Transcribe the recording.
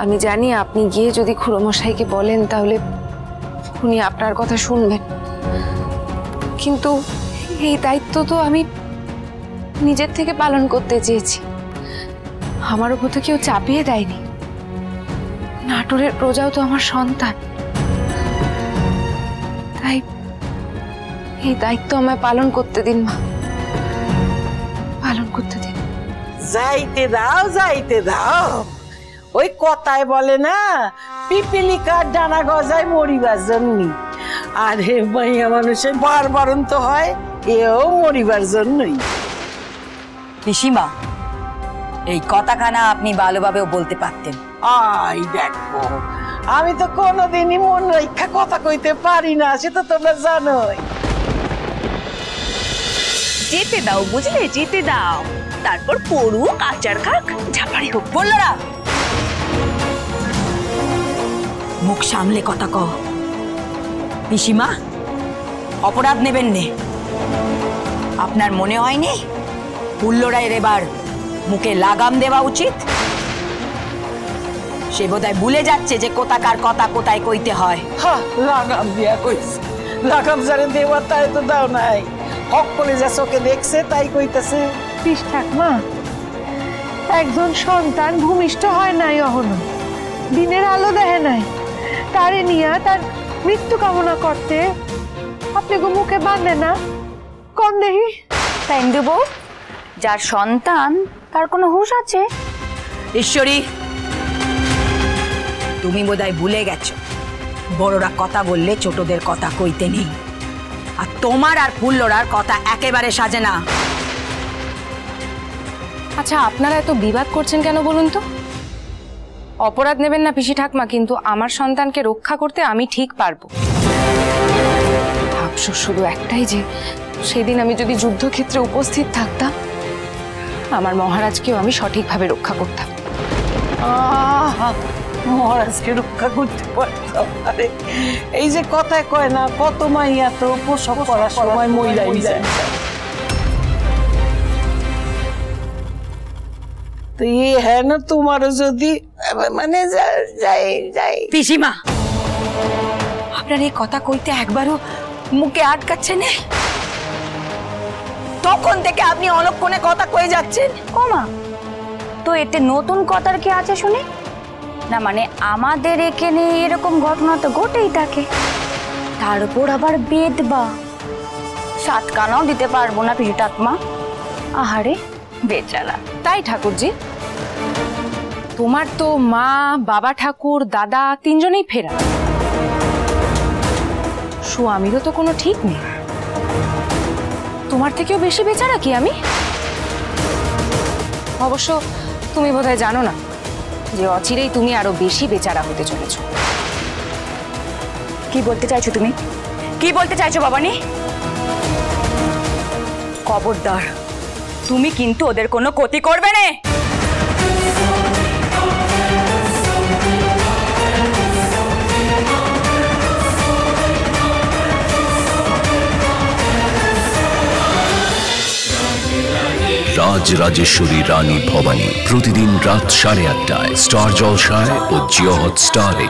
আমি জানি আপনি গিয়ে যদি খুড়োমশাইকে বলেন তাহলে উনি আপনার কথা শুনবেন, কিন্তু এই দায়িত্ব তো আমি নিজের থেকে পালন করতে চেয়েছি। আমার উপর তো কেউ চাপিয়ে দেয়নি। নাটোরের প্রজাও তো আমার সন্তান, তাই এই দায়িত্ব আমায় পালন করতে দিন মা, পালন করতে দিন। যাইতে দাও, যাইতে দাও। ওই কথায় বলে না, পিপিলিকার ডানা গজায় মরিবার জন্যই। আরে মাইয়া মানুষের বারবারণ তো হয়, এও মরিবার জন্যই। পিসিমা, এই কথাখানা আপনি ভালোভাবেও বলতে পারতেন। আই দেখো, আমি তো কোনোদিনই মন রক্ষা কথা কইতে পারি না, সে তো তোমরা জানোই। যেতে দাও বুঝলে, যেতে দাও, তারপর পড়ুক আচার খাক ঝাপাড়ি হোক। বললো না, মুখ সামলে কথা কও। পিসিমা, অপরাধ নেবেন নে। আপনার মনে হয়নি পুল্লরায়ের এবার মুখে লাগাম দেওয়া উচিত? সে বোধহয় ভুলে যাচ্ছে যে কোথাকার কথা কোথায় কইতে হয়। হ্যাঁ, লাগাম দিয়া কইছে। লাগাম যারে দেওয়ার তাই তো দাও নাই। হক করে যা চোখে দেখছে তাই কইতেছে। পিস ঠাকমা, একজন সন্তান ভূমিষ্ঠ হয় নাই অহনো, দিনের আলো দেখে নাই, তারে নিয়ে তার মৃত্যু কামনা করতে আপনি গো মুখে বাঁধে না কম দেখি। তাই ইন্দু বউ, যার সন্তান তার কোনো হুঁশ আছে? ঈশ্বরী, তুমি বোধহয় ভুলে গেছো বড়রা কথা বললে ছোটদের কথা কইতে নেই। আর তোমার আর পুল্লরার কথা একেবারে সাজে না। আচ্ছা, আপনারা এত বিবাদ করছেন কেন বলুন তো? অপরাধ নেবেন না পিসি ঠাকমা, কিন্তু আমার সন্তানকে রক্ষা করতে আমি ঠিক পারবো। আফসোস শুধু একটাই যে সেদিন আমি যদি যুদ্ধক্ষেত্রে উপস্থিত থাকতাম, আমার মহারাজকেও আমি সঠিকভাবে রক্ষা করতাম। মহারাজকে রক্ষা করতে পারতাম। আরে এই যে কথায় কয় না, কত মাইয়া তো প্রসব করার সময় মহিলাই যায়। তো এই হ্যাঁ না, তোমারও যদি মানে যাই। পিসিমা, আপনার এই কথা কইতে একবারও মুখে আটকাচ্ছে না? তখন থেকে আপনি অলক্ষণে কথা কয়ে যাচ্ছেন। ও মা, তো এতে নতুন কথার কি আছে শুনে? না মানে আমাদের এখানে এরকম ঘটনা তো ঘটেই থাকে, তার উপর আবার বেদবা, সাত কানাও দিতে পারবো না পিসি ঠাকমা। আহারে বেচারা। তাই ঠাকুরজি, তোমার তো মা, বাবা ঠাকুর, দাদা তিনজনেই ফেরা, স্বামীরও তো কোনো ঠিক নেই। তোমার থেকেও বেশি বেচারা কি আমি? অবশ্য তুমি বোধহয় জানো না যে অচিরেই তুমি আরো বেশি বেচারা হতে চলেছ। কি বলতে চাইছো তুমি? কি বলতে চাইছো বাবানি? খবরদার, তুমি কিন্তু ওদের কোনো ক্ষতি করবে না। রাজরাজেশ্বরী রানী ভবানী প্রতিদিন রাত 8:30টায় স্টার জলসায় ও জিও হটস্টারে।